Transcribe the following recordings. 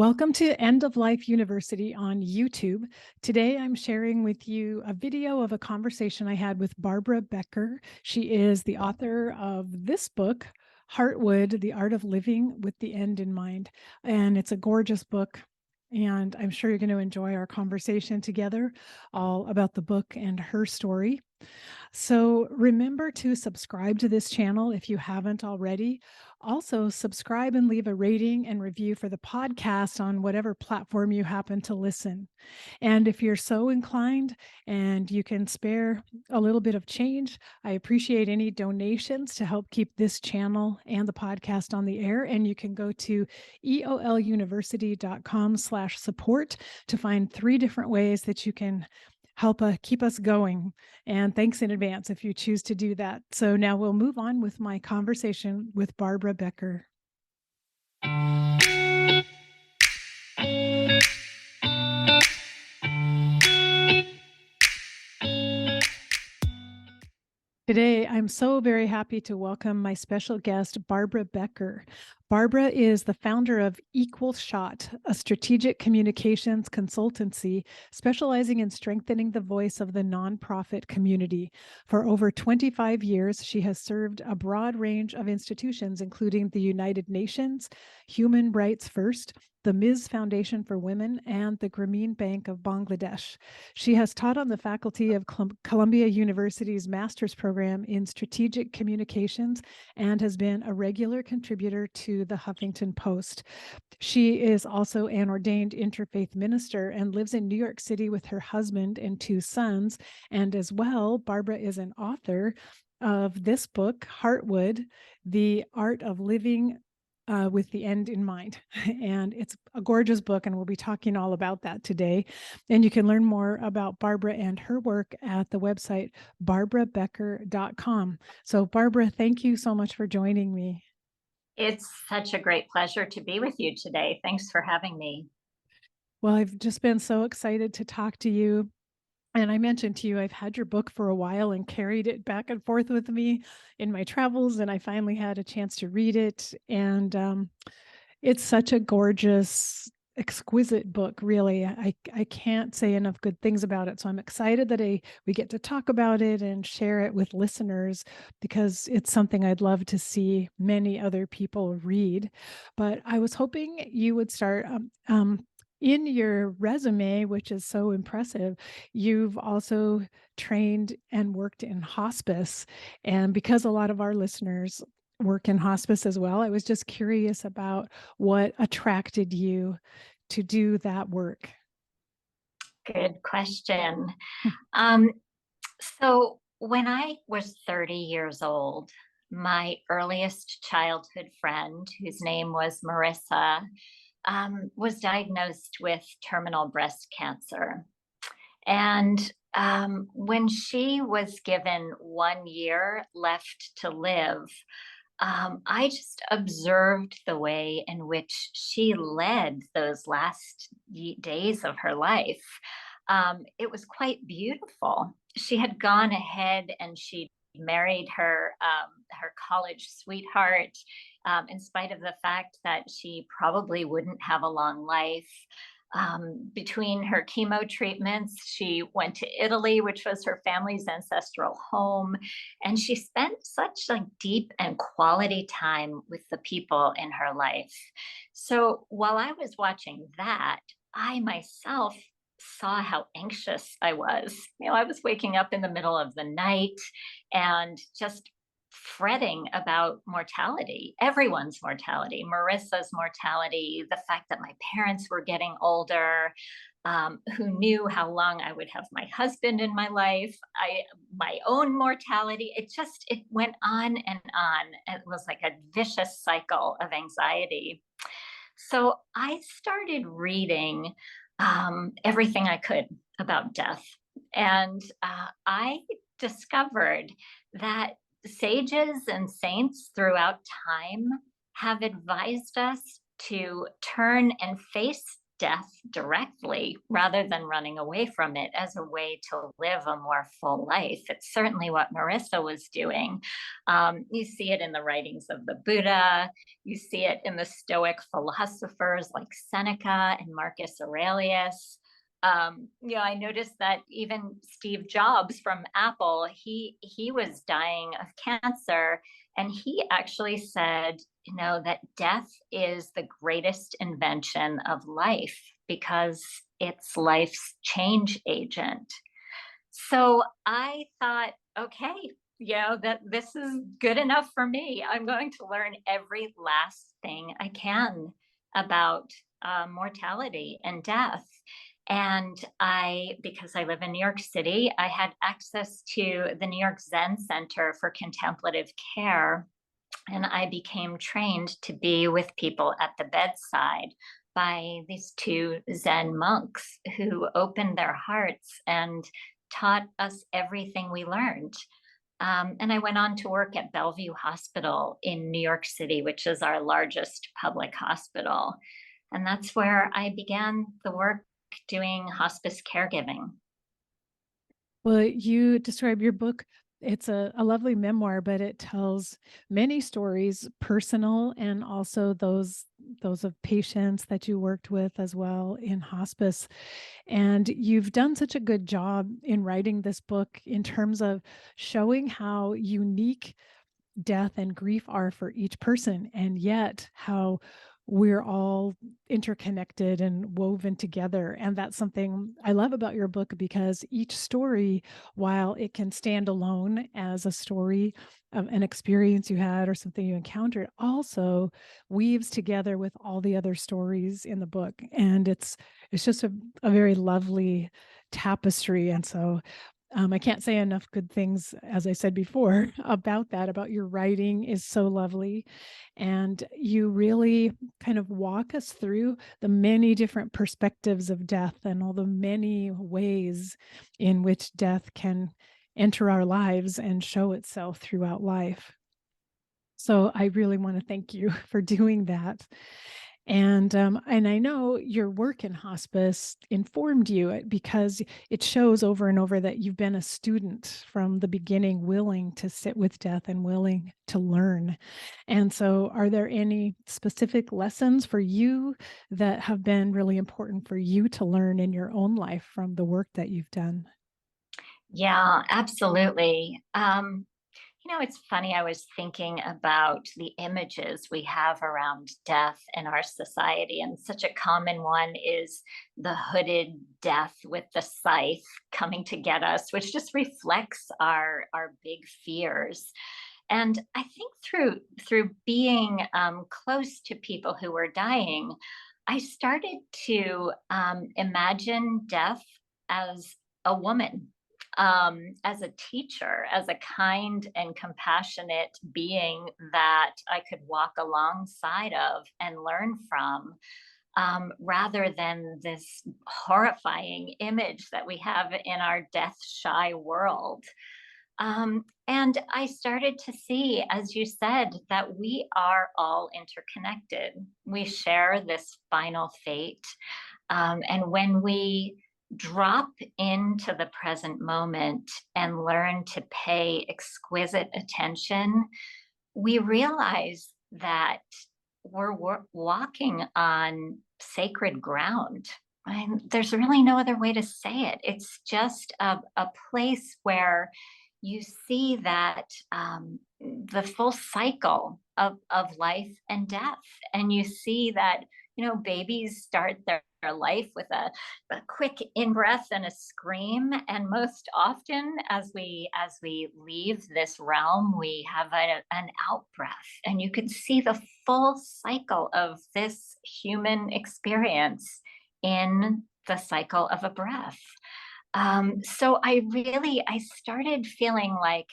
Welcome to End of Life University on YouTube. Today I'm sharing with you a video of a conversation I had with Barbara Becker. She is the author of this book, Heartwood, The Art of Living with the End in Mind. And it's a gorgeous book. And I'm sure you're going to enjoy our conversation together all about the book and her story. So remember to subscribe to this channel if you haven't already. Also, subscribe and leave a rating and review for the podcast on whatever platform you happen to listen. And if you're so inclined and you can spare a little bit of change, I appreciate any donations to help keep this channel and the podcast on the air. And you can go to eoluniversity.com/support to find 3 different ways that you can help keep us going. And thanks in advance if you choose to do that. So now we'll move on with my conversation with Barbara Becker. Today, I'm so very happy to welcome my special guest, Barbara Becker. Barbara is the founder of Equal Shot, a strategic communications consultancy specializing in strengthening the voice of the nonprofit community. For over 25 years, she has served a broad range of institutions, including the United Nations, Human Rights First, the Ms. Foundation for Women, and the Grameen Bank of Bangladesh. She has taught on the faculty of Columbia University's master's program in strategic communications and has been a regular contributor to the Huffington Post. She is also an ordained interfaith minister and lives in New York City with her husband and 2 sons. And as well, Barbara is an author of this book, Heartwood, The Art of Living with the End in Mind. And it's a gorgeous book, and we'll be talking all about that today. And you can learn more about Barbara and her work at the website barbarabecker.com. So Barbara, thank you so much for joining me. It's such a great pleasure to be with you today. Thanks for having me. Well, I've just been so excited to talk to you. And I mentioned to you, I've had your book for a while and carried it back and forth with me in my travels. And I finally had a chance to read it. And it's such a gorgeous, exquisite book, really. I can't say enough good things about it. So I'm excited that we get to talk about it and share it with listeners, because it's something I'd love to see many other people read. But I was hoping you would start in your resume, which is so impressive. You've also trained and worked in hospice. And because a lot of our listeners work in hospice as well, I was just curious about what attracted you to do that work. Good question. So when I was 30 years old, my earliest childhood friend, whose name was Marissa, was diagnosed with terminal breast cancer. And when she was given 1 year left to live, I just observed the way in which she led those last days of her life. It was quite beautiful. She had gone ahead and she married her college sweetheart, in spite of the fact that she probably wouldn't have a long life. Between her chemo treatments, she went to Italy, which was her family's ancestral home, and she spent such like deep and quality time with the people in her life. So while I was watching that, I myself saw how anxious I was. I was waking up in the middle of the night and just fretting about mortality, everyone's mortality, Marissa's mortality, the fact that my parents were getting older, who knew how long I would have my husband in my life, my own mortality. It went on and on. It was like a vicious cycle of anxiety. So I started reading everything I could about death. And I discovered that sages and saints throughout time have advised us to turn and face death directly rather than running away from it as a way to live a more full life. It's certainly what Marissa was doing. You see it in the writings of the Buddha. You see it in the Stoic philosophers like Seneca and Marcus Aurelius. I noticed that even Steve Jobs from Apple, he was dying of cancer, and he actually said, that death is the greatest invention of life because it's life's change agent. So I thought, okay, that this is good enough for me. I'm going to learn every last thing I can about mortality and death. And because I live in New York City, I had access to the New York Zen Center for Contemplative Care. And I became trained to be with people at the bedside by these two Zen monks who opened their hearts and taught us everything we learned. And I went on to work at Bellevue Hospital in New York City, which is our largest public hospital. And that's where I began the work doing hospice caregiving. Well, you describe your book. It's a lovely memoir, but it tells many stories, personal and also those of patients that you worked with as well in hospice. And you've done such a good job in writing this book in terms of showing how unique death and grief are for each person, and yet how we're all interconnected and woven together. And that's something I love about your book, because each story, while it can stand alone as a story of an experience you had or something you encountered, also weaves together with all the other stories in the book. And it's just a very lovely tapestry. And so I can't say enough good things, as I said before, about that, about your writing is so lovely. And you really kind of walk us through the many different perspectives of death and all the many ways in which death can enter our lives and show itself throughout life. So I really want to thank you for doing that. And I know your work in hospice informed you, because it shows over and over that you've been a student from the beginning, willing to sit with death and willing to learn. And so are there any specific lessons for you that have been really important for you to learn in your own life from the work that you've done? Yeah, absolutely. It's funny. I was thinking about the images we have around death in our society, and such a common one is the hooded death with the scythe coming to get us, which just reflects our big fears. And I think through being close to people who were dying, I started to imagine death as a woman, as a teacher, as a kind and compassionate being that I could walk alongside of and learn from, rather than this horrifying image that we have in our death shy world. And I started to see, as you said, that we are all interconnected. We share this final fate. And when we drop into the present moment and learn to pay exquisite attention, we realize that we're walking on sacred ground. There's really no other way to say it. It's just a place where you see that the full cycle of life and death. And you see that, babies start their life with a quick in-breath and a scream. And most often as we leave this realm, we have an out-breath. And you can see the full cycle of this human experience in the cycle of a breath. So I started feeling like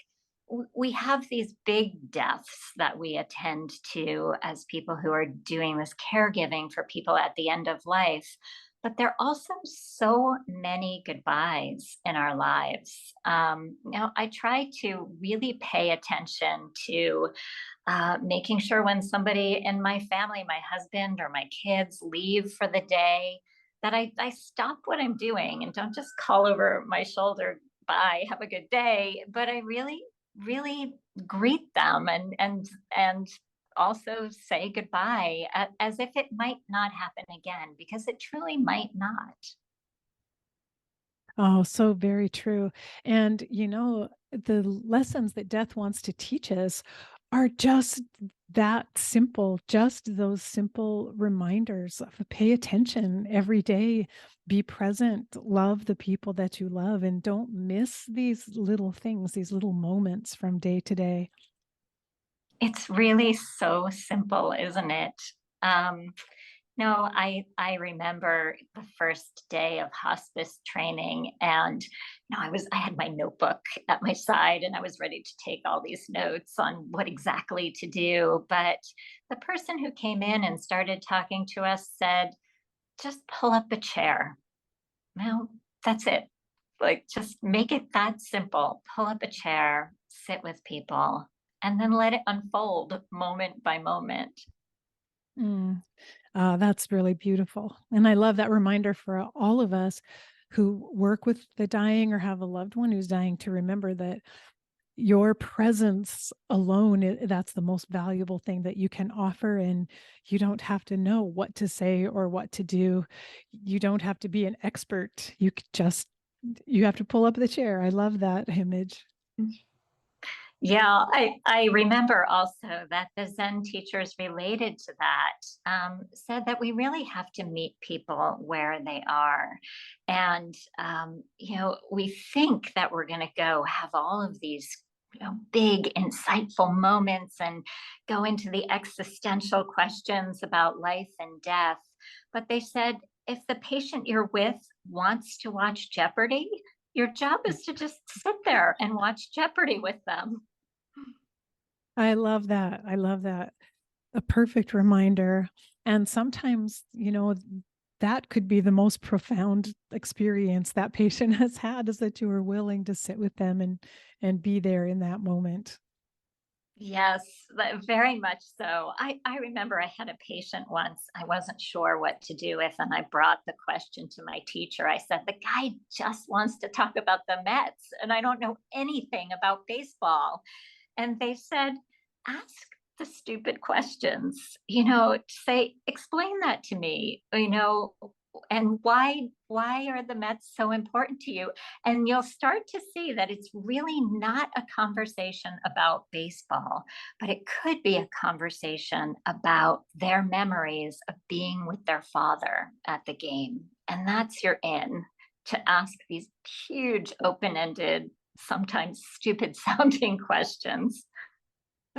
we have these big deaths that we attend to as people who are doing this caregiving for people at the end of life. But there are also so many goodbyes in our lives. Now, I try to really pay attention to making sure when somebody in my family, my husband or my kids, leave for the day, that I stop what I'm doing and don't just call over my shoulder, bye, have a good day, but I really, really greet them and also say goodbye as if it might not happen again, because it truly might not. Oh, so very true. And, the lessons that death wants to teach us are just that simple, just those simple reminders of pay attention every day, be present, love the people that you love, and don't miss these little things, these little moments from day to day. It's really so simple, isn't it? Um, no, I remember the first day of hospice training, and I had my notebook at my side, and I was ready to take all these notes on what exactly to do. But the person who came in and started talking to us said, "Just pull up a chair." Well, that's it. Like, just make it that simple. Pull up a chair, sit with people, and then let it unfold moment by moment. Mm. That's really beautiful. And I love that reminder for all of us who work with the dying or have a loved one who's dying to remember that your presence alone, that's the most valuable thing that you can offer. And you don't have to know what to say or what to do. You don't have to be an expert. You have to pull up the chair. I love that image. Yeah, I remember also that the Zen teachers related to that said that we really have to meet people where they are. And, we think that we're going to go have all of these big, insightful moments and go into the existential questions about life and death. But they said if the patient you're with wants to watch Jeopardy, your job is to just sit there and watch Jeopardy with them. I love that. I love that. A perfect reminder. And sometimes, that could be the most profound experience that patient has had, is that you were willing to sit with them and be there in that moment. Yes, very much so. I remember I had a patient once I wasn't sure what to do with, and I brought the question to my teacher. I said, "The guy just wants to talk about the Mets, and I don't know anything about baseball." And they said, "Ask the stupid questions, say, explain that to me, and why are the Mets so important to you?" And you'll start to see that it's really not a conversation about baseball, but it could be a conversation about their memories of being with their father at the game. And that's your in, to ask these huge open-ended, sometimes stupid sounding questions.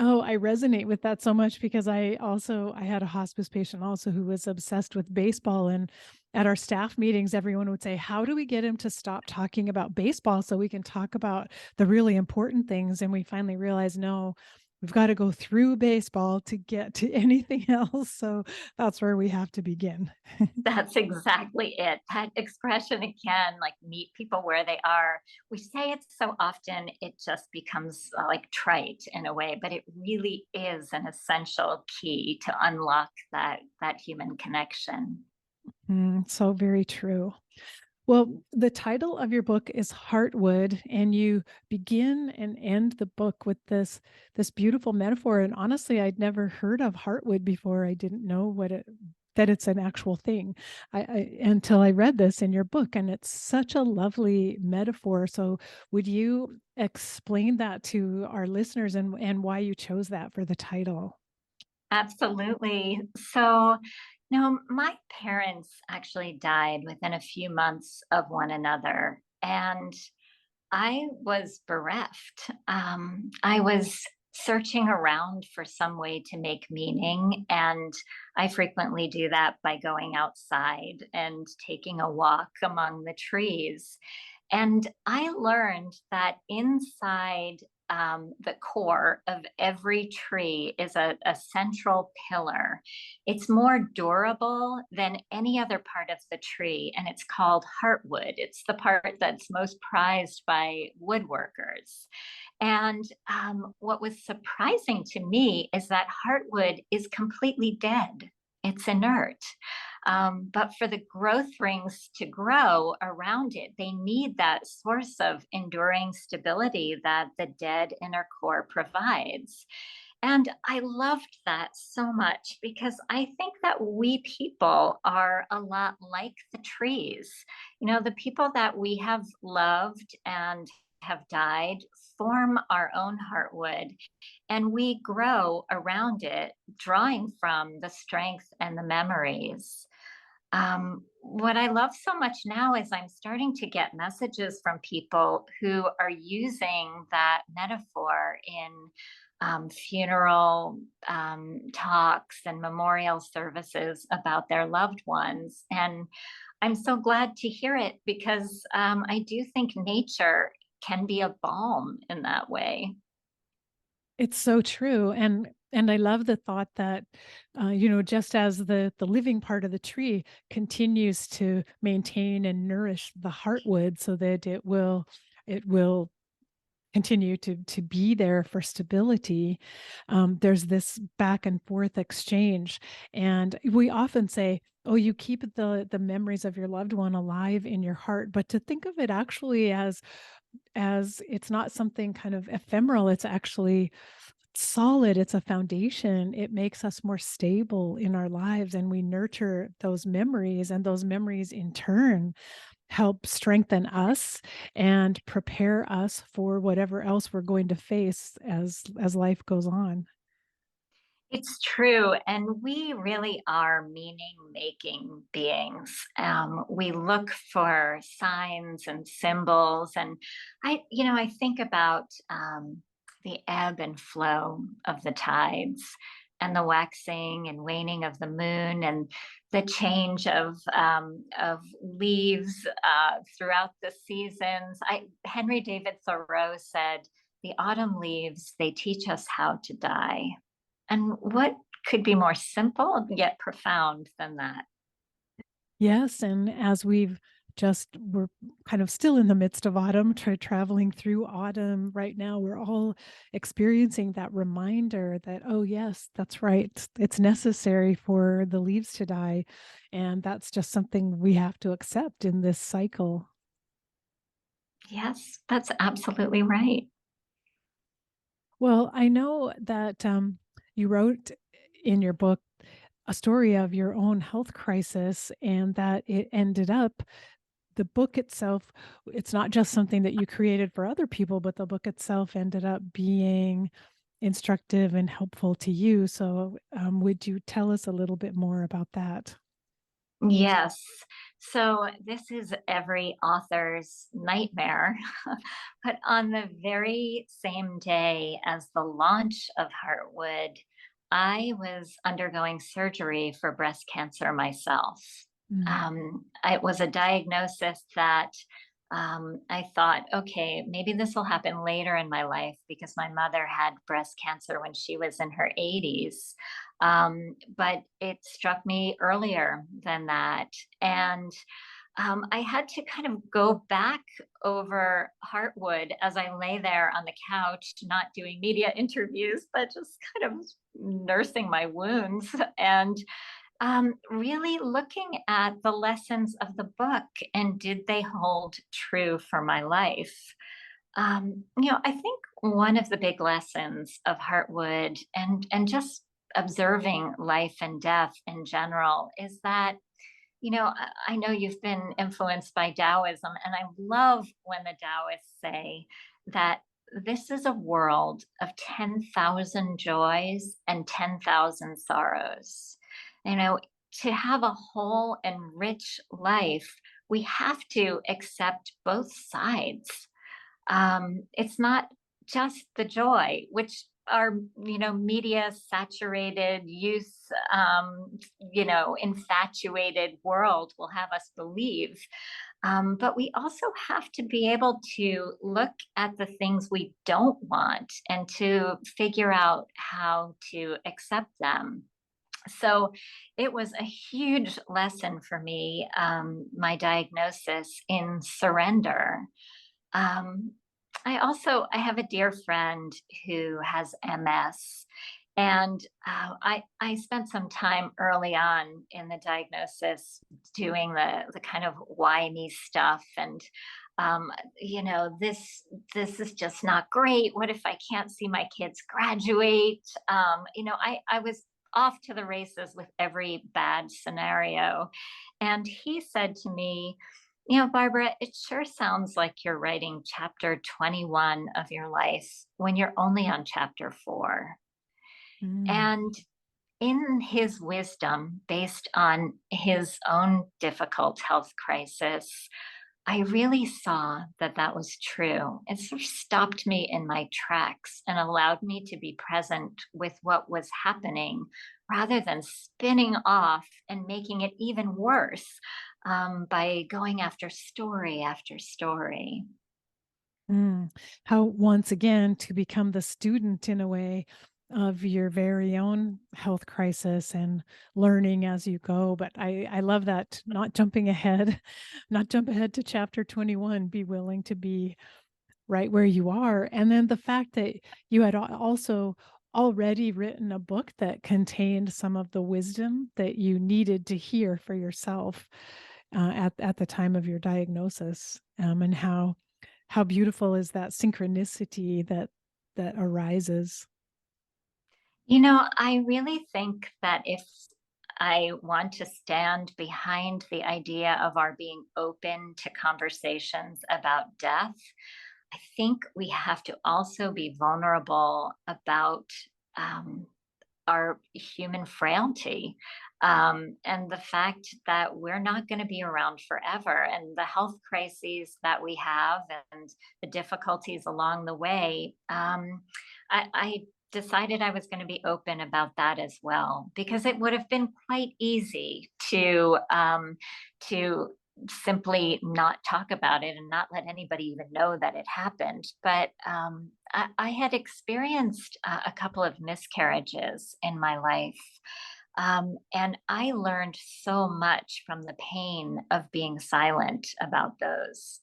Oh, I resonate with that so much because I had a hospice patient also who was obsessed with baseball. And at our staff meetings, everyone would say, "How do we get him to stop talking about baseball so we can talk about the really important things?" And we finally realized, no, we've got to go through baseball to get to anything else. So that's where we have to begin. That's exactly it. That expression again, like meet people where they are. We say it so often, it just becomes like trite in a way, but it really is an essential key to unlock that human connection. So very true. Well, the title of your book is Heartwood, and you begin and end the book with this beautiful metaphor. And honestly, I'd never heard of heartwood before. I didn't know that it's an actual thing. Until I read this in your book, and it's such a lovely metaphor. So, would you explain that to our listeners and why you chose that for the title? Absolutely. So, no, my parents actually died within a few months of one another. And I was bereft. I was searching around for some way to make meaning. And I frequently do that by going outside and taking a walk among the trees. And I learned that inside the core of every tree is a central pillar. It's more durable than any other part of the tree, and it's called heartwood. It's the part that's most prized by woodworkers. And what was surprising to me is that heartwood is completely dead it's inert. But for the growth rings to grow around it, they need that source of enduring stability that the dead inner core provides. And I loved that so much because I think that we people are a lot like the trees. The people that we have loved and have died form our own heartwood, and we grow around it, drawing from the strength and the memories. What I love so much now is I'm starting to get messages from people who are using that metaphor in funeral talks and memorial services about their loved ones. And I'm so glad to hear it because I do think nature can be a balm in that way. It's so true. And I love the thought that, just as the living part of the tree continues to maintain and nourish the heartwood so that it will continue to be there for stability. There's this back and forth exchange. And we often say, oh, you keep the memories of your loved one alive in your heart, but to think of it actually as it's not something kind of ephemeral, it's actually solid, it's a foundation. It makes us more stable in our lives, and we nurture those memories, and those memories in turn help strengthen us and prepare us for whatever else we're going to face as life goes on. It's true. And we really are meaning making beings. We look for signs and symbols. And I think about the ebb and flow of the tides and the waxing and waning of the moon and the change of leaves throughout the seasons. Henry David Thoreau said, "The autumn leaves, they teach us how to die." And what could be more simple yet profound than that? Yes, and as we're kind of still in the midst of autumn, traveling through autumn right now, we're all experiencing that reminder that, oh, yes, that's right. It's necessary for the leaves to die. And that's just something we have to accept in this cycle. Yes, that's absolutely right. Well, I know that you wrote in your book a story of your own health crisis, and that it ended up, the book itself, it's not just something that you created for other people, but the book itself ended up being instructive and helpful to you. So, would you tell us a little bit more about that? Yes. So this is every author's nightmare. But on the very same day as the launch of Heartwood, I was undergoing surgery for breast cancer myself. Mm. It was a diagnosis that I thought, okay, maybe this will happen later in my life because my mother had breast cancer when she was in her 80s. But it struck me earlier than that. And I had to kind of go back over Heartwood as I lay there on the couch, not doing media interviews, but just kind of nursing my wounds and really looking at the lessons of the book and did they hold true for my life? I think one of the big lessons of Heartwood and just observing life and death in general is that I know you've been influenced by Taoism, and I love when the Taoists say that this is a world of 10,000 joys and 10,000 sorrows. You know, to have a whole and rich life, we have to accept both sides. It's not just the joy, which our media saturated youth infatuated world will have us believe, but we also have to be able to look at the things we don't want and to figure out how to accept them. So it was a huge lesson for me, my diagnosis in surrender. um, I have a dear friend who has MS, And I spent some time early on in the diagnosis doing the kind of why me stuff, and this is just not great. What if I can't see my kids graduate? I was off to the races with every bad scenario. And he said to me, Barbara, it sure sounds like you're writing chapter 21 of your life when you're only on chapter 4. Mm. And in his wisdom, based on his own difficult health crisis, I really saw that that was true. It sort of stopped me in my tracks and allowed me to be present with what was happening rather than spinning off and making it even worse by going after story after story. Mm. How, once again, to become the student in a way of your very own health crisis and learning as you go. But I love that, not jumping ahead, not jump ahead to chapter 21, be willing to be right where you are. And then the fact that you had also already written a book that contained some of the wisdom that you needed to hear for yourself at the time of your diagnosis, and how beautiful is that synchronicity that arises. I really think that if I want to stand behind the idea of our being open to conversations about death, I think we have to also be vulnerable about um, our human frailty, and the fact that we're not going to be around forever, and the health crises that we have and the difficulties along the way. I decided I was going to be open about that as well, because it would have been quite easy to simply not talk about it and not let anybody even know that it happened. But I had experienced a couple of miscarriages in my life. And I learned so much from the pain of being silent about those.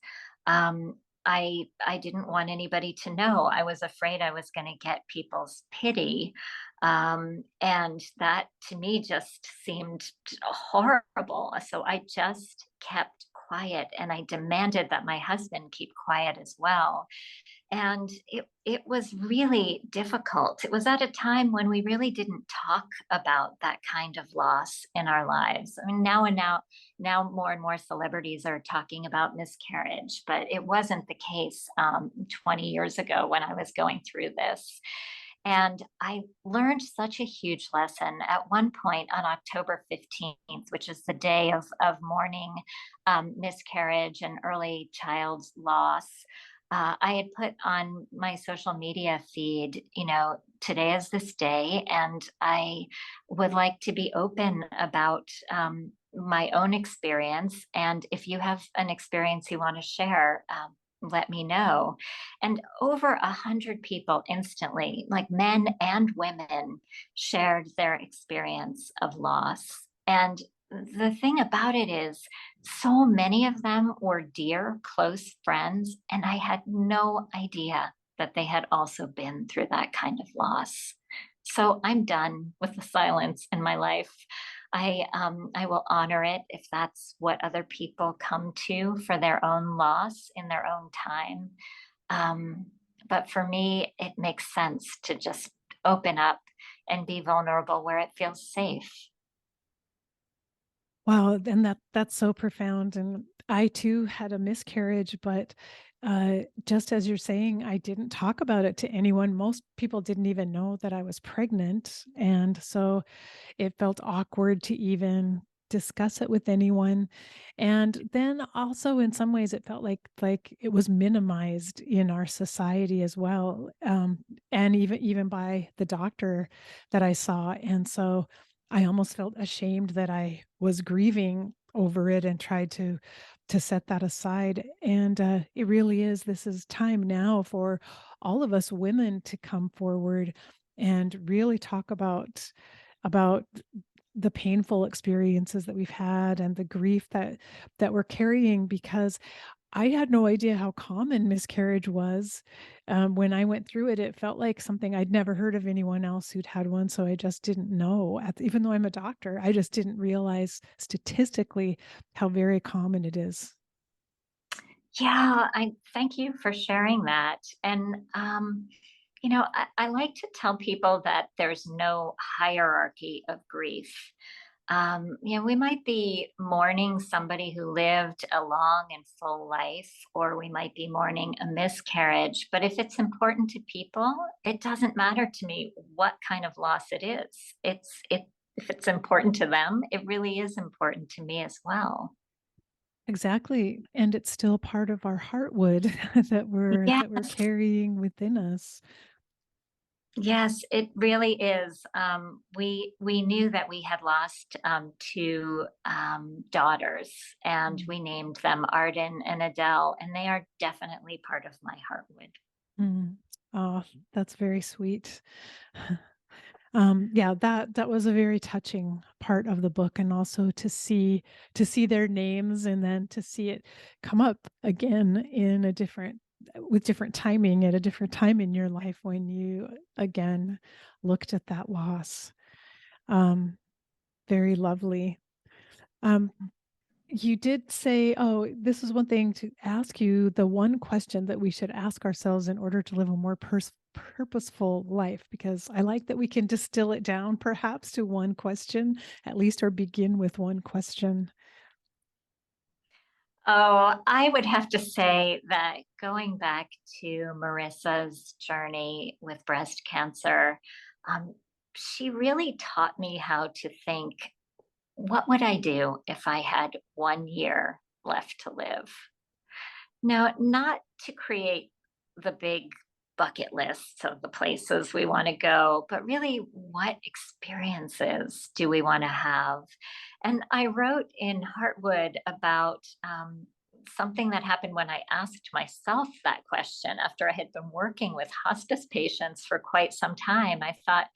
I didn't want anybody to know. I was afraid I was going to get people's pity. And that to me just seemed horrible. So I just kept quiet, and I demanded that my husband keep quiet as well. And it was really difficult. It was at a time when we really didn't talk about that kind of loss in our lives. I mean, now more and more celebrities are talking about miscarriage, but it wasn't the case 20 years ago when I was going through this. And I learned such a huge lesson at one point on October 15th, which is the day of mourning miscarriage and early child loss. I had put on my social media feed, today is this day, and I would like to be open about my own experience. And if you have an experience you want to share, let me know. And over 100 people instantly, like men and women, shared their experience of loss. And the thing about it is, so many of them were dear, close friends, and I had no idea that they had also been through that kind of loss. So I'm done with the silence in my life. I will honor it if that's what other people come to for their own loss in their own time. Um, but for me, it makes sense to just open up and be vulnerable where it feels safe. Wow, and that's so profound. And I too had a miscarriage, but just as you're saying, I didn't talk about it to anyone. Most people didn't even know that I was pregnant, and so it felt awkward to even discuss it with anyone. And then also, in some ways, it felt like it was minimized in our society as well, and even by the doctor that I saw. And so I almost felt ashamed that I was grieving over it and tried to set that aside. And it really is, this is time now for all of us women to come forward and really talk about the painful experiences that we've had and the grief that we're carrying, because I had no idea how common miscarriage was. When I went through it, it felt like something I'd never heard of anyone else who'd had one. So I just didn't know. Even though I'm a doctor, I just didn't realize statistically how very common it is. Yeah, I thank you for sharing that. And, I like to tell people that there's no hierarchy of grief. We might be mourning somebody who lived a long and full life, or we might be mourning a miscarriage. But if it's important to people, it doesn't matter to me what kind of loss it is. If it's important to them, it really is important to me as well. Exactly. And it's still part of our heartwood that we're Yes, carrying within us. yes, it really is. We knew that we had lost two daughters, and Mm. we named them Arden and Adele, and they are definitely part of my Heartwood. Mm. Oh, that's very sweet. Yeah, that was a very touching part of the book, and also to see their names and then to see it come up again in a different with different timing at a different time in your life when you again looked at that loss. Um, Very lovely. Um, you did say, oh, this is one thing to ask you, the one question that we should ask ourselves in order to live a more purposeful life, because I like that we can distill it down perhaps to one question, at least, or begin with one question. Oh, I would have to say that going back to Marissa's journey with breast cancer, um, she really taught me how to think, what would I do if I had 1 year left to live? Now, not to create the big bucket lists of the places we want to go, but really what experiences do we want to have? And I wrote in Heartwood about something that happened when I asked myself that question after I had been working with hospice patients for quite some time. I thought,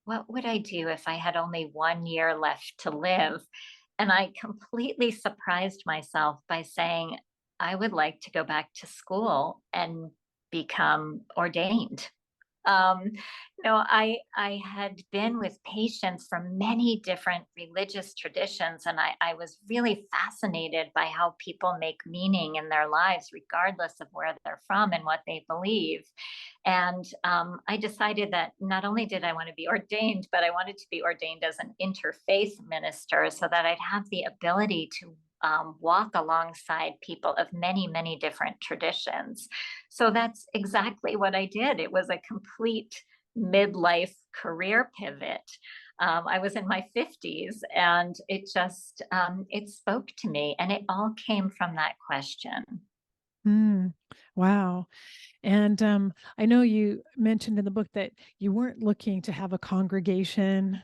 what would I do if I had only 1 year left to live? And I completely surprised myself by saying, I would like to go back to school and become ordained. Um, I had been with patients from many different religious traditions, and I was really fascinated by how people make meaning in their lives, regardless of where they're from and what they believe. And I decided that not only did I want to be ordained, but I wanted to be ordained as an interfaith minister so that I'd have the ability to walk alongside people of many, many different traditions. So that's exactly what I did. It was a complete midlife career pivot. I was in my 50s, and it spoke to me, and it all came from that question. Mm, wow. And I know you mentioned in the book that you weren't looking to have a congregation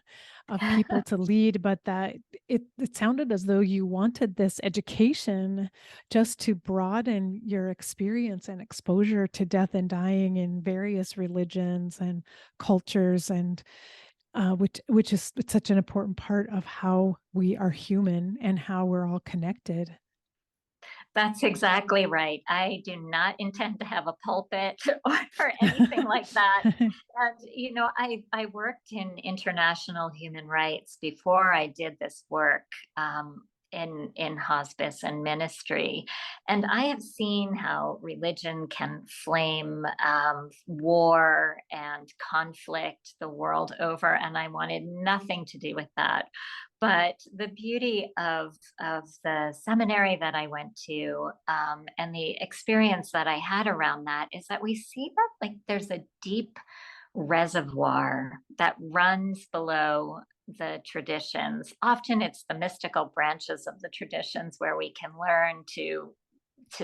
of people to lead, but that it sounded as though you wanted this education just to broaden your experience and exposure to death and dying in various religions and cultures, and which is such an important part of how we are human and how we're all connected. That's exactly right. I do not intend to have a pulpit or anything like that. And I worked in international human rights before I did this work in hospice and ministry, and I have seen how religion can flame war and conflict the world over, and I wanted nothing to do with that. But the beauty of the seminary that I went to, and the experience that I had around that, is that we see that like there's a deep reservoir that runs below the traditions. Often it's the mystical branches of the traditions where we can learn to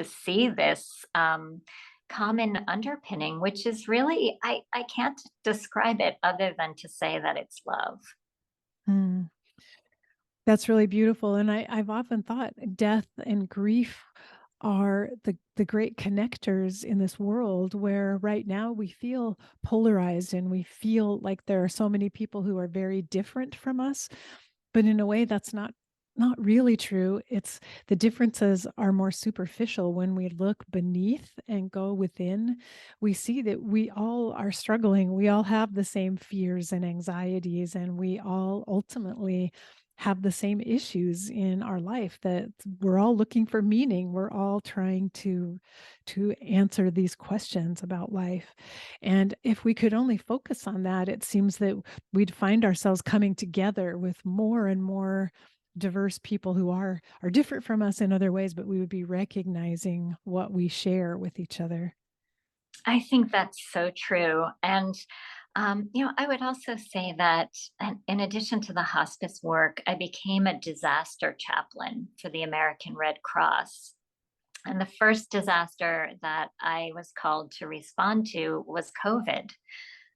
see this common underpinning, which is really, I can't describe it other than to say that it's love. Hmm. That's really beautiful. And I've often thought death and grief are the great connectors in this world, where right now we feel polarized and we feel like there are so many people who are very different from us. But in a way, that's not not really true. It's the differences are more superficial. When we look beneath and go within, we see that we all are struggling. We all have the same fears and anxieties, and we all ultimately have the same issues in our life, that we're all looking for meaning. We're all trying to answer these questions about life. And if we could only focus on that, it seems that we'd find ourselves coming together with more and more diverse people who are different from us in other ways, but we would be recognizing what we share with each other. I think that's so true. And, I would also say that in addition to the hospice work, I became a disaster chaplain for the American Red Cross. And the first disaster that I was called to respond to was COVID.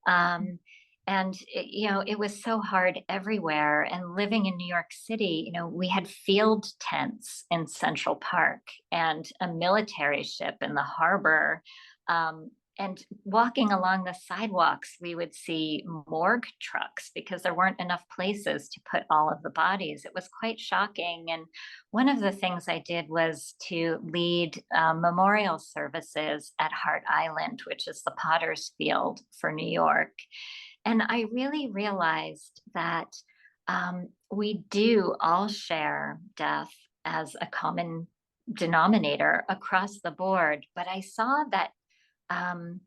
Um, and it was so hard everywhere. And living in New York City, we had field tents in Central Park and a military ship in the harbor. Um, and walking along the sidewalks, we would see morgue trucks because there weren't enough places to put all of the bodies. It was quite shocking. And one of the things I did was to lead memorial services at Hart Island, which is the Potter's Field for New York. And I really realized that we do all share death as a common denominator across the board. But I saw um,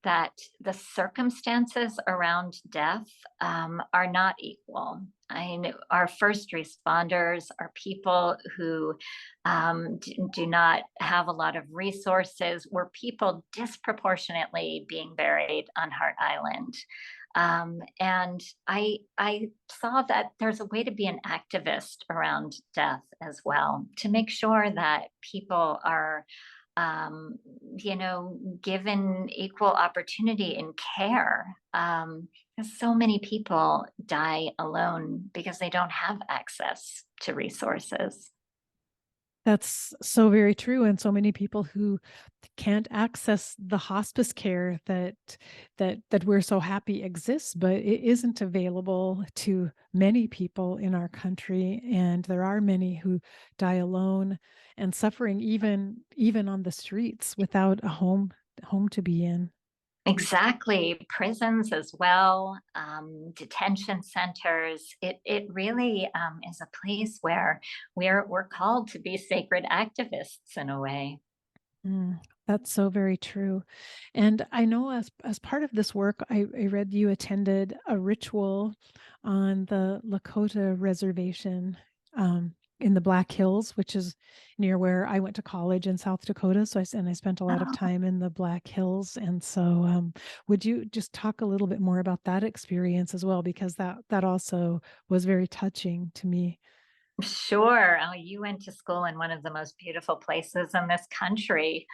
that the circumstances around death are not equal. I mean, our first responders are people who do not have a lot of resources. We're people disproportionately being buried on Hart Island. And I saw that there's a way to be an activist around death as well, to make sure that people are um, given equal opportunity in care. 'Cause so many people die alone because they don't have access to resources. That's so very true. And so many people who can't access the hospice care that we're so happy exists, but it isn't available to many people in our country. And there are many who die alone and suffering, even on the streets without a home to be in. Exactly. Prisons as well, detention centers. It really is a place where we're called to be sacred activists in a way. That's so very true. And I know as part of this work, I read you attended a ritual on the Lakota reservation in the Black Hills, which is near where I went to college in South Dakota. And I spent a lot of Oh, time in the Black Hills. And so, would you just talk a little bit more about that experience as well? Because that also was very touching to me. sure. Oh, you went to school in one of the most beautiful places in this country.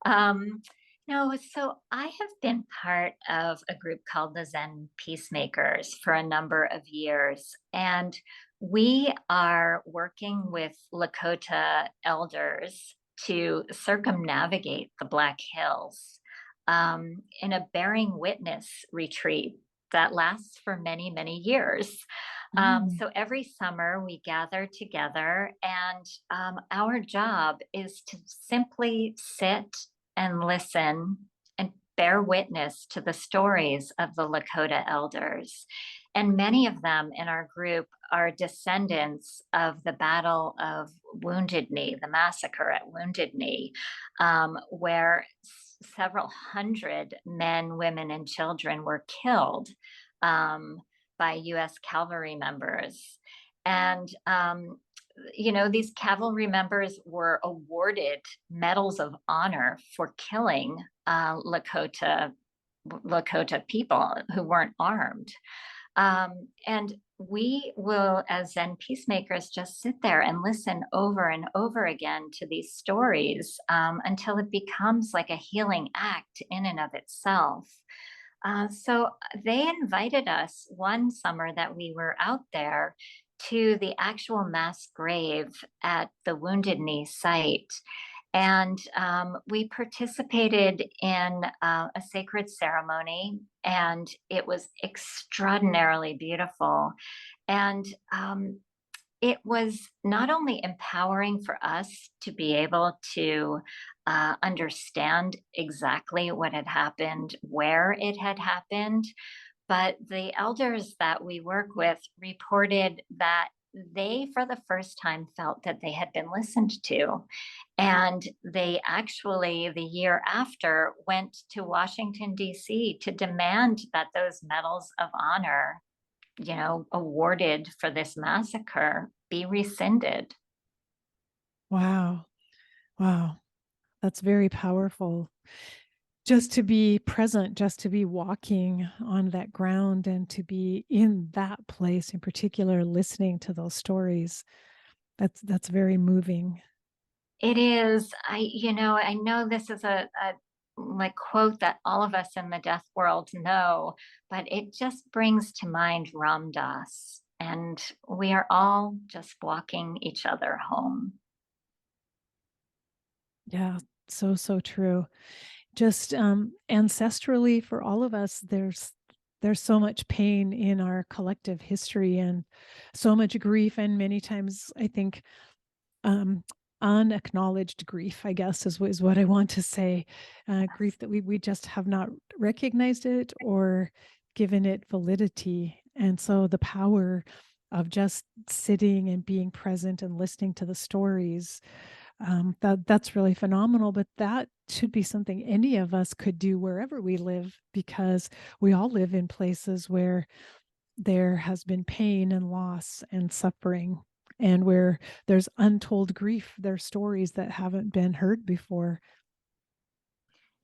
Um, no, so I have been part of a group called the Zen Peacemakers for a number of years, and we are working with Lakota elders to circumnavigate the Black Hills in a bearing witness retreat that lasts for many, many years. Mm. So every summer we gather together, and our job is to simply sit and listen and bear witness to the stories of the Lakota elders. And many of them in our group are descendants of the Battle of Wounded Knee, the massacre at Wounded Knee, where several hundred men, women, and children were killed um, by US cavalry members. And these cavalry members were awarded medals of honor for killing Lakota people who weren't armed. And we will, as Zen peacemakers, just sit there and listen over and over again to these stories until it becomes like a healing act in and of itself. So they invited us one summer that we were out there to the actual mass grave at the Wounded Knee site. And we participated in a sacred ceremony, and it was extraordinarily beautiful. And it was not only empowering for us to be able to understand exactly what had happened, where it had happened, but the elders that we work with reported that they, for the first time, felt that they had been listened to. And they actually, the year after, went to Washington, D.C. to demand that those medals of honor, awarded for this massacre be rescinded. Wow. Wow. That's very powerful. Just to be present, just to be walking on that ground and to be in that place in particular, listening to those stories. That's very moving. It is. I know this is a like quote that all of us in the deaf world know, but it just brings to mind Ram Dass, and we are all just walking each other home. Yeah, so, so true. Just ancestrally for all of us, there's so much pain in our collective history and so much grief, and many times I think um, unacknowledged grief, I guess is what I want to say. Grief that we just have not recognized it or given it validity. And so the power of just sitting and being present and listening to the stories, that's really phenomenal. But that should be something any of us could do wherever we live, because we all live in places where there has been pain and loss and suffering, and where there's untold grief. There's stories that haven't been heard before.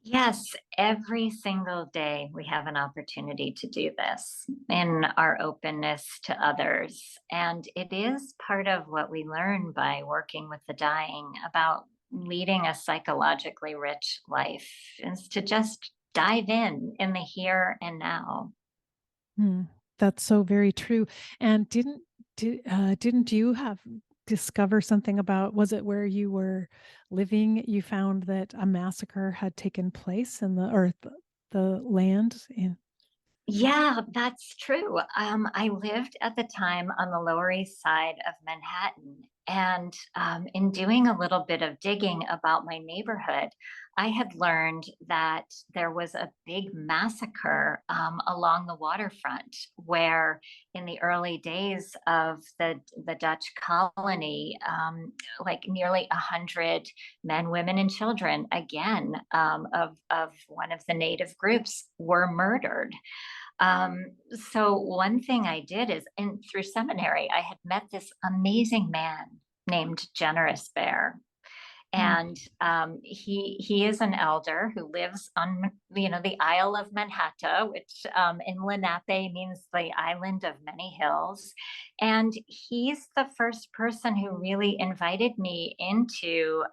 Yes, every single day we have an opportunity to do this in our openness to others. And it is part of what we learn by working with the dying about leading a psychologically rich life, is to just dive in the here and now. Hmm. That's so very true. And didn't you have discover something about, was it where you were living, you found that a massacre had taken place in the land in. Yeah, that's true. I lived at the time on the Lower East Side of Manhattan. And in doing a little bit of digging about my neighborhood, I had learned that there was a big massacre along the waterfront where, in the early days of the Dutch colony, like nearly 100 men, women, and children, again, of one of the native groups, were murdered. So one thing I did is, and through seminary, I had met this amazing man named Generous Bear, Hmm. and he is an elder who lives on the Isle of Manhattan, which in Lenape means the island of many hills. And he's the first person who really invited me into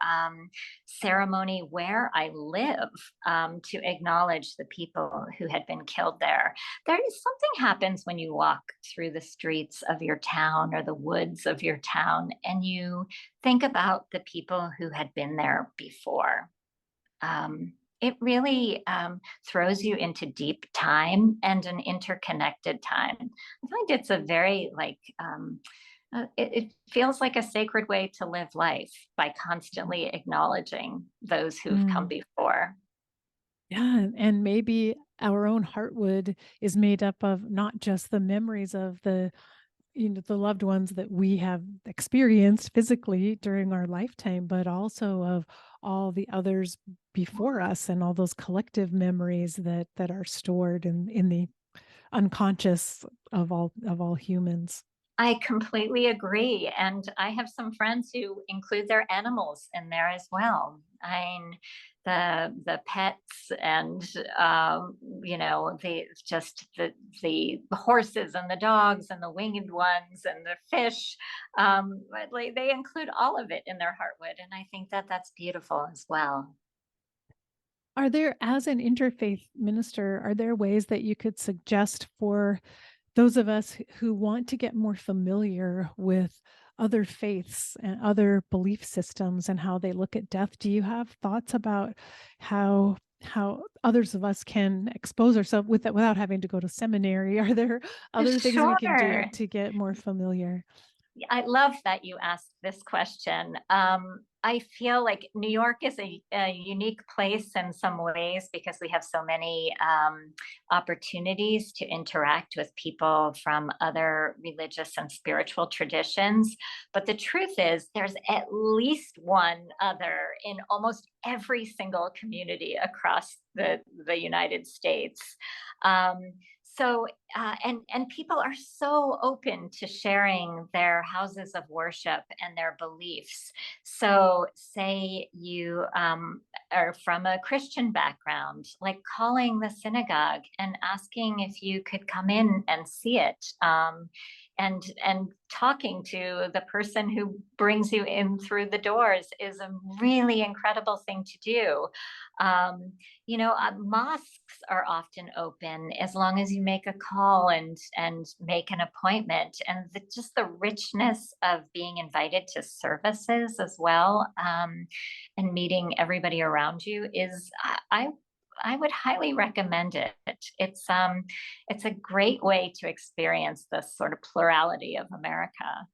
ceremony where I live, to acknowledge the people who had been killed there. There is something happens when you walk through the streets of your town or the woods of your town, and you think about the people who had been there before. It really throws you into deep time and an interconnected time. I find it's a very it feels like a sacred way to live life by constantly acknowledging those who've come Mm. before. Yeah, and maybe our own Heartwood is made up of not just the memories of the loved ones that we have experienced physically during our lifetime, but also of all the others before us and all those collective memories that are stored in the unconscious of all humans. I completely agree. And I have some friends who include their animals in there as well. I mean, the pets and the horses and the dogs and the winged ones and the fish. But like, they include all of it in their Heartwood, and I think that that's beautiful as well. Are there, as an interfaith minister, are there ways that you could suggest for those of us who want to get more familiar with other faiths and other belief systems and how they look at death? Do you have thoughts about how others of us can expose ourselves with that without having to go to seminary? Are there other things we can do Sure. to get more familiar? I love that you asked this question. I feel like New York is a unique place in some ways because we have so many opportunities to interact with people from other religious and spiritual traditions. But the truth is, there's at least one other in almost every single community across the United States. Um, and people are so open to sharing their houses of worship and their beliefs. So, say you are from a Christian background, like calling the synagogue and asking if you could come in and see it, and talking to the person who brings you in through the doors is a really incredible thing to do. Mosques are often open as long as you make a call and make an appointment, and just the richness of being invited to services as well, and meeting everybody around you is I would highly recommend it. It's a great way to experience this sort of plurality of America.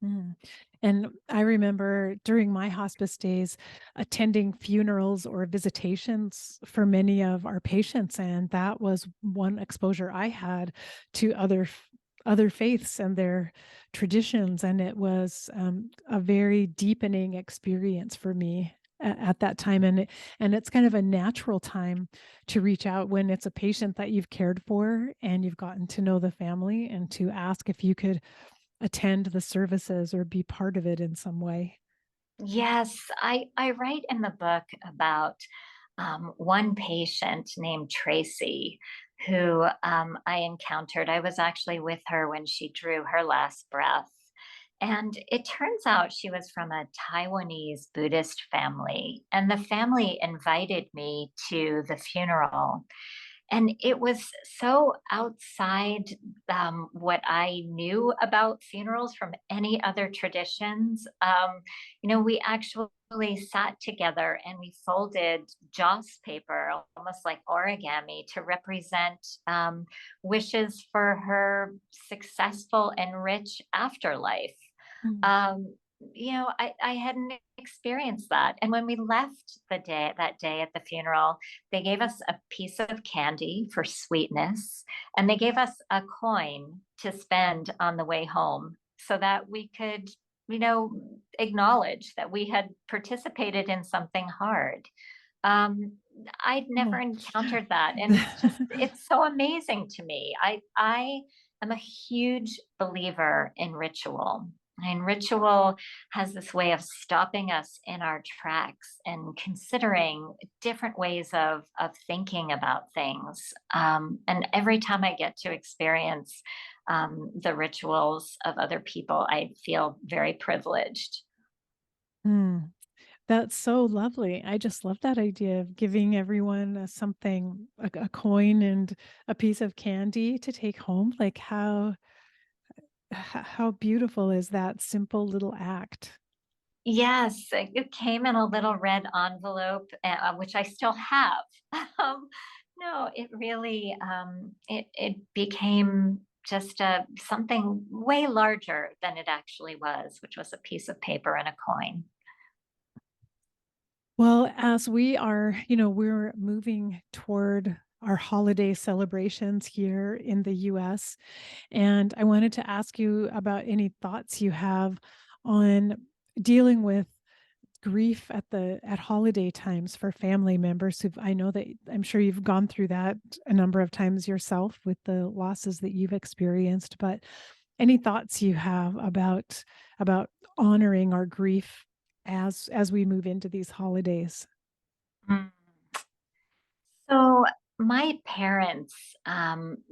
Mm. And I remember during my hospice days attending funerals or visitations for many of our patients, and that was one exposure I had to other faiths and their traditions, and it was a very deepening experience for me at that time. And it's kind of a natural time to reach out when it's a patient that you've cared for and you've gotten to know the family, and to ask if you could attend the services or be part of it in some way. Yes, I write in the book about one patient named Tracy who I encountered. I was actually with her when she drew her last breath. And it turns out she was from a Taiwanese Buddhist family, and the family invited me to the funeral. And it was so outside what I knew about funerals from any other traditions. We actually sat together and we folded joss paper, almost like origami, to represent wishes for her successful and rich afterlife. Mm. um, I hadn't experienced that. And when we left that day at the funeral, they gave us a piece of candy for sweetness, and they gave us a coin to spend on the way home so that we could, you know, acknowledge that we had participated in something hard. Um, I'd never Oh. encountered that. And it's so amazing to me. I am a huge believer in ritual. And ritual has this way of stopping us in our tracks and considering different ways of thinking about things. And every time I get to experience the rituals of other people, I feel very privileged. Mm. That's so lovely. I just love that idea of giving everyone something, a coin and a piece of candy to take home. Like how beautiful is that simple little act? Yes, it came in a little red envelope, which I still have. Um, no, it really it became just something way larger than it actually was, which was a piece of paper and a coin. Well, as we're moving toward our holiday celebrations here in the US, and I wanted to ask you about any thoughts you have on dealing with grief at holiday times for family members who I know that I'm sure you've gone through that a number of times yourself with the losses that you've experienced, but any thoughts you have about honoring our grief as we move into these holidays? Mm. So my parents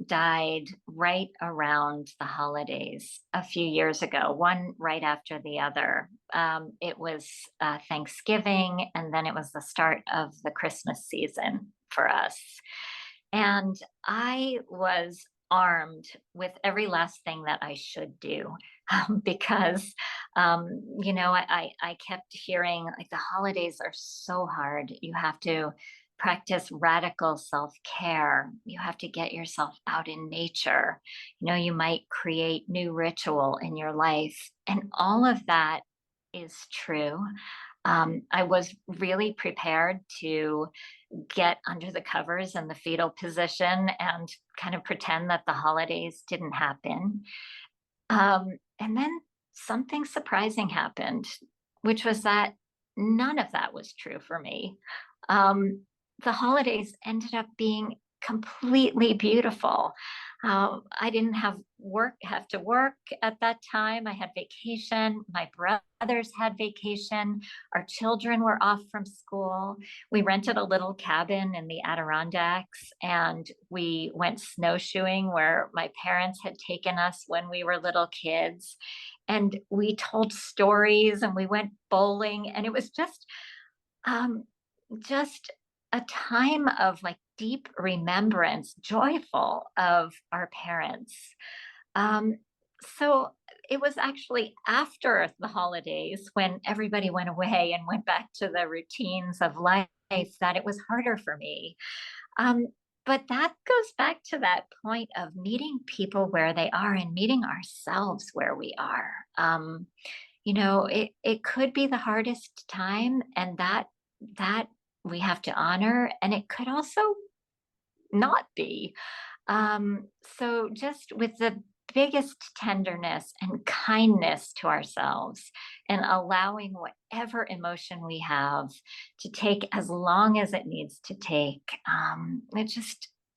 died right around the holidays a few years ago, one right after the other. It was Thanksgiving, and then it was the start of the Christmas season for us. And I was armed with every last thing that I should do, because, I kept hearing like the holidays are so hard. You have to practice radical self-care. You have to get yourself out in nature. You might create new ritual in your life. And all of that is true. I was really prepared to get under the covers in the fetal position and kind of pretend that the holidays didn't happen. And then something surprising happened, which was that none of that was true for me. Um, the holidays ended up being completely beautiful. I didn't have to work at that time. I had vacation. My brothers had vacation. Our children were off from school. We rented a little cabin in the Adirondacks and we went snowshoeing where my parents had taken us when we were little kids. And we told stories and we went bowling. And it was um, just a time of like deep remembrance, joyful of our parents. Um, so it was actually after the holidays when everybody went away and went back to the routines of life that it was harder for me. Um, but that goes back to that point of meeting people where they are and meeting ourselves where we are. It could be the hardest time, and that we have to honor, and it could also not be. So just with the biggest tenderness and kindness to ourselves and allowing whatever emotion we have to take as long as it needs to take.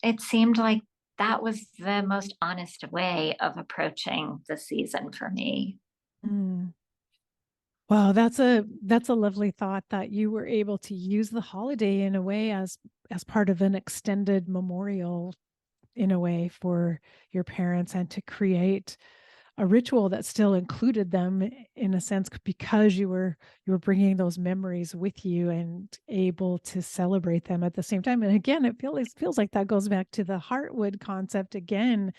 It seemed like that was the most honest way of approaching the season for me. Mm. Wow, that's a lovely thought that you were able to use the holiday in a way as part of an extended memorial in a way for your parents, and to create a ritual that still included them in a sense, because you were bringing those memories with you and able to celebrate them at the same time. And again, it feels like that goes back to the Heartwood concept again,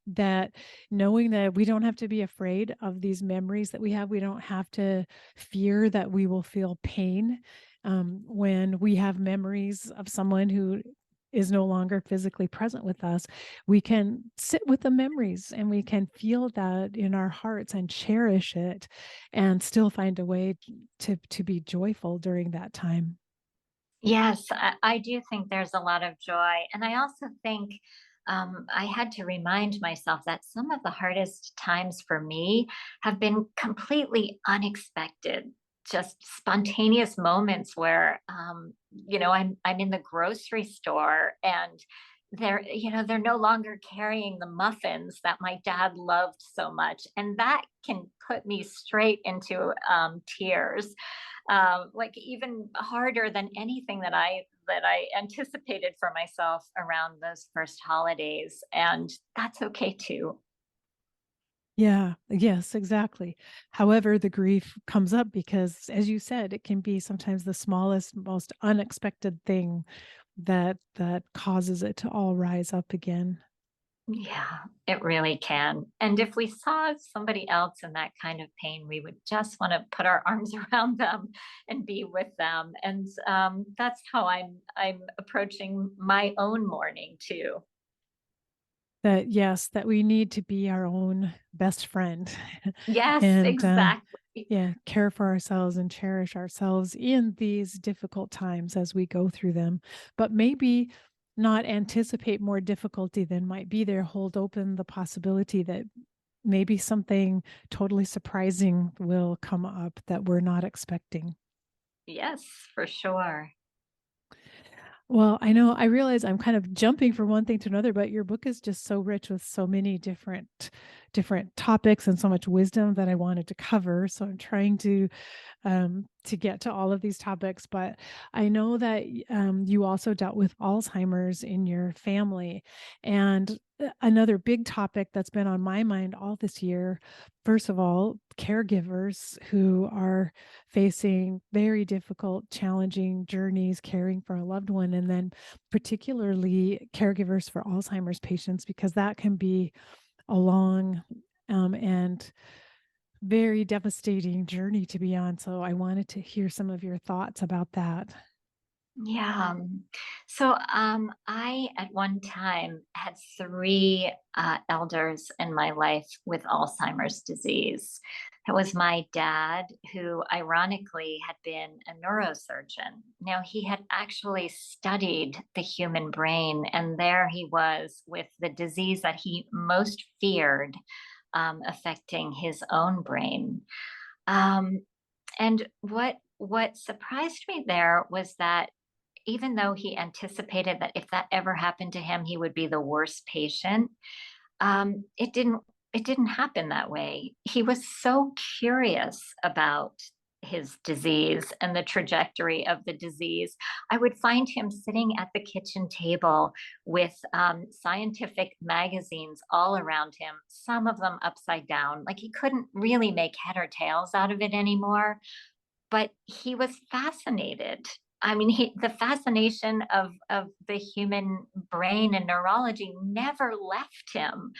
that knowing that we don't have to be afraid of these memories that we have. We don't have to fear that we will feel pain when we have memories of someone who is no longer physically present with us. We can sit with the memories and we can feel that in our hearts and cherish it, and still find a way to be joyful during that time. Yes, I do think there's a lot of joy. And I also think I had to remind myself that some of the hardest times for me have been completely unexpected, just spontaneous moments where, I'm in the grocery store and they're no longer carrying the muffins that my dad loved so much. And that can put me straight into tears, like even harder than anything that I anticipated for myself around those first holidays, and that's okay too. Yeah, yes, exactly. However, the grief comes up because, as you said, it can be sometimes the smallest, most unexpected thing that causes it to all rise up again. Yeah, it really can. And if we saw somebody else in that kind of pain, we would just want to put our arms around them and be with them. And that's how I'm approaching my own mourning too. That yes, that we need to be our own best friend Yes, and exactly. yeah, care for ourselves and cherish ourselves in these difficult times as we go through them. But maybe not anticipate more difficulty than might be there. Hold open the possibility that maybe something totally surprising will come up that we're not expecting. Yes, for sure. Well, I realize I'm kind of jumping from one thing to another, but your book is just so rich with so many different topics and so much wisdom that I wanted to cover. So I'm trying to get to all of these topics. But I know that you also dealt with Alzheimer's in your family. And another big topic that's been on my mind all this year, first of all, caregivers who are facing very difficult, challenging journeys caring for a loved one. And then particularly caregivers for Alzheimer's patients, because that can be a long and very devastating journey to be on. So I wanted to hear some of your thoughts about that. Yeah. I at one time had three elders in my life with Alzheimer's disease. It was my dad, who ironically had been a neurosurgeon. Now, he had actually studied the human brain, and there he was with the disease that he most feared affecting his own brain. Um, and what surprised me there was that even though he anticipated that if that ever happened to him, he would be the worst patient, it didn't happen that way. He was so curious about his disease and the trajectory of the disease. I would find him sitting at the kitchen table with scientific magazines all around him, some of them upside down. Like he couldn't really make head or tails out of it anymore, but he was fascinated. I mean, the fascination of the human brain and neurology never left him.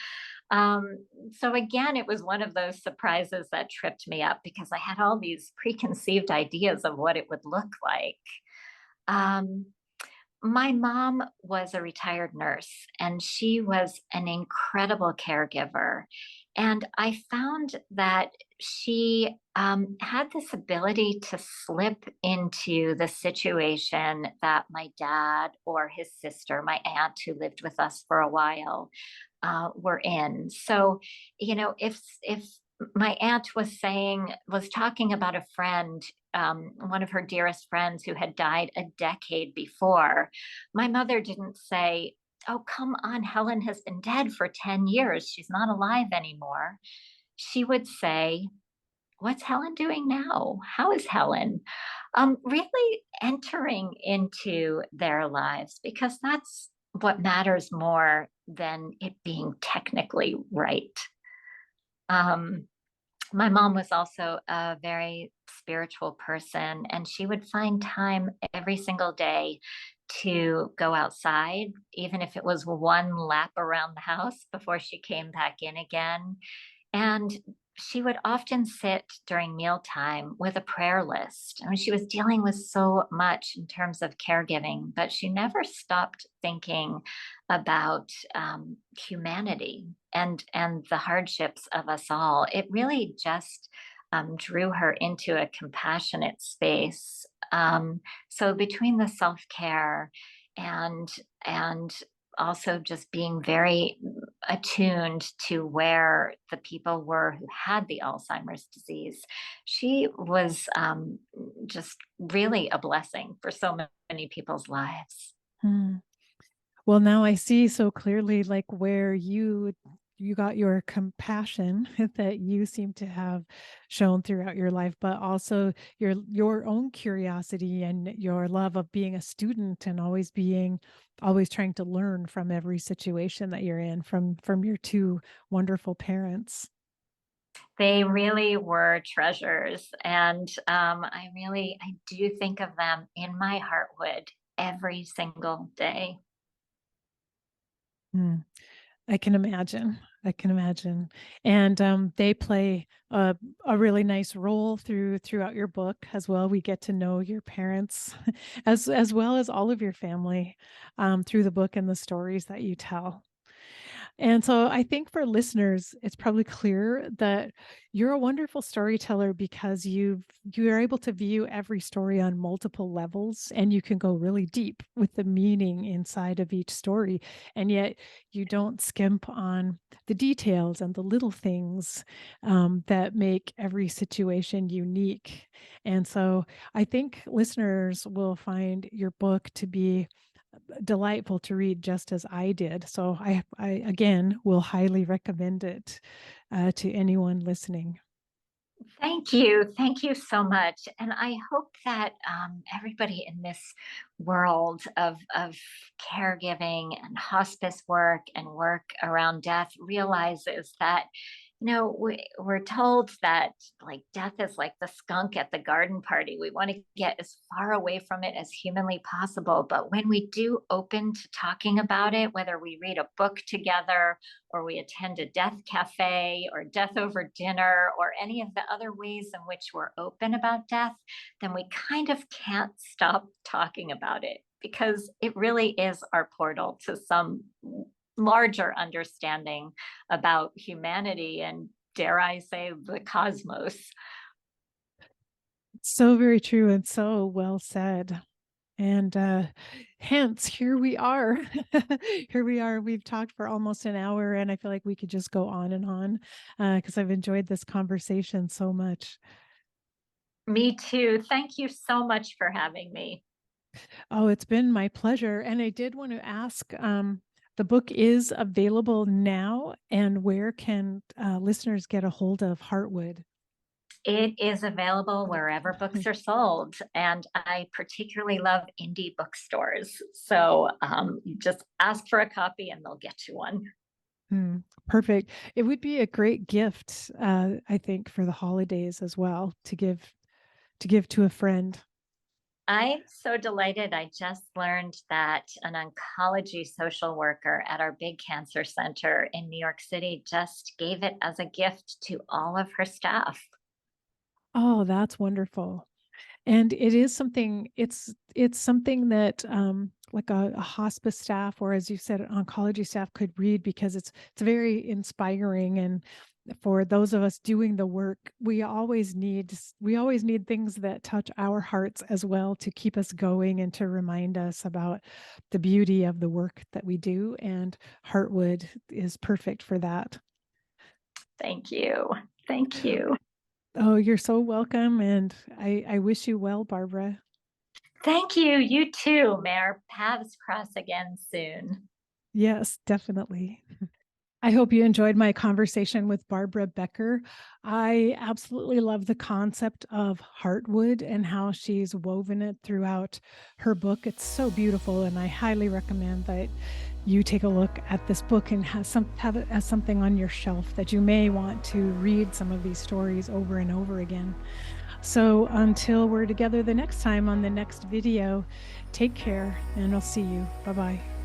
So again, it was one of those surprises that tripped me up because I had all these preconceived ideas of what it would look like. Um, my mom was a retired nurse and she was an incredible caregiver. And I found that she had this ability to slip into the situation that my dad or his sister, my aunt who lived with us for a while, were in. So, if my aunt was talking about a friend, one of her dearest friends who had died a decade before, my mother didn't say, "Oh, come on, Helen has been dead for 10 years. She's not alive anymore." She would say, "What's Helen doing now? How is Helen?" Really entering into their lives because that's what matters more than it being technically right. Um, my mom was also a very spiritual person, and she would find time every single day to go outside, even if it was one lap around the house before she came back in again. And she would often sit during mealtime with a prayer list. I mean, she was dealing with so much in terms of caregiving, but she never stopped thinking about humanity and the hardships of us all. It really just drew her into a compassionate space. So between the self care and and also just being very attuned to where the people were who had the Alzheimer's disease. She was just really a blessing for so many people's lives. Hmm. Well, now I see so clearly like where you got your compassion that you seem to have shown throughout your life, but also your own curiosity and your love of being a student and always trying to learn from every situation that you're in from your two wonderful parents. They really were treasures. And I do think of them in my Heartwood every single day. Hmm. I can imagine. I can imagine. And they play a really nice role throughout your book as well. We get to know your parents as well as all of your family through the book and the stories that you tell. And so I think for listeners, it's probably clear that you're a wonderful storyteller because you're able to view every story on multiple levels and you can go really deep with the meaning inside of each story. And yet you don't skimp on the details and the little things that make every situation unique. And so I think listeners will find your book to be delightful to read just as I did. So I again will highly recommend it to anyone listening. Thank you. Thank you so much. And I hope that everybody in this world of caregiving and hospice work and work around death realizes that We're told that like death is like the skunk at the garden party. We want to get as far away from it as humanly possible. But when we do open to talking about it, whether we read a book together or we attend a death cafe or death over dinner or any of the other ways in which we're open about death, then we kind of can't stop talking about it because it really is our portal to some larger understanding about humanity and, dare I say, the cosmos. So very true and so well said. And hence, here we are. Here we are. We've talked for almost an hour, and I feel like we could just go on and on because I've enjoyed this conversation so much. Me too. Thank you so much for having me. Oh, it's been my pleasure. And I did want to ask, the book is available now, and where can listeners get a hold of Heartwood? It is available wherever books are sold, and I particularly love indie bookstores. So you just ask for a copy and they'll get you one. Perfect. It would be a great gift, I think, for the holidays as well to give to a friend. I'm so delighted. I just learned that an oncology social worker at our big cancer center in New York City just gave it as a gift to all of her staff. Oh, that's wonderful. And it is something, it's something that like a hospice staff, or as you said, an oncology staff could read, because it's very inspiring. And for those of us doing the work, we always need things that touch our hearts as well, to keep us going and to remind us about the beauty of the work that we do. And Heartwood is perfect for that. Thank you. Thank you. Oh, you're so welcome. And I wish you well, Barbara. Thank you. You too. May our paths cross again soon. Yes, definitely. I hope you enjoyed my conversation with Barbara Becker. I absolutely love the concept of Heartwood and how she's woven it throughout her book. It's so beautiful, and I highly recommend that you take a look at this book and have it as something on your shelf that you may want to read some of these stories over and over again. So until we're together the next time on the next video, take care, and I'll see you. Bye-bye.